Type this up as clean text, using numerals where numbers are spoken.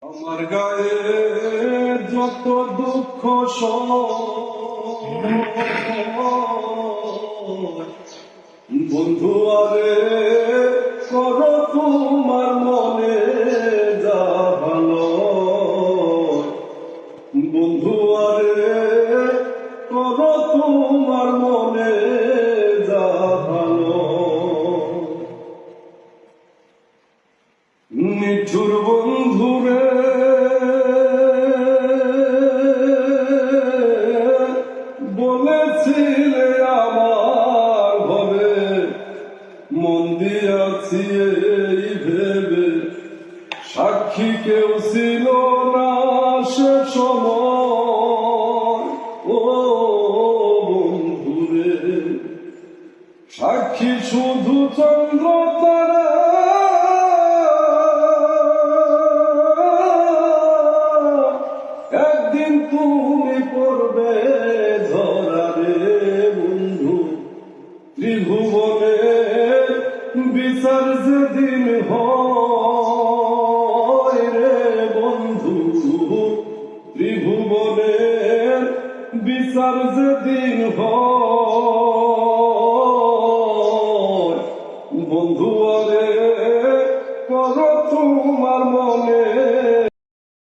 আমার গায়ে যত দুঃখ বন্ধু আরে করো তোমার মনে যা ভালো বন্ধু আরে করো তোমার মনে যা ভালো নিঠুর বন্ধুরে বলেছিলে আমার ঘরে মন দিয়াছি এই ভেবে সাক্ষী কেউ ছিল না সে সময় ও বন্ধুরে সাক্ষী শুধু চন্দ্র তারা একদিন তুমি পড়বে ধরারে বন্ধু ত্রিভুবনে বিচার যেদিন হয় রে বন্ধু ত্রিভুবনে বিচার যেদিন হয়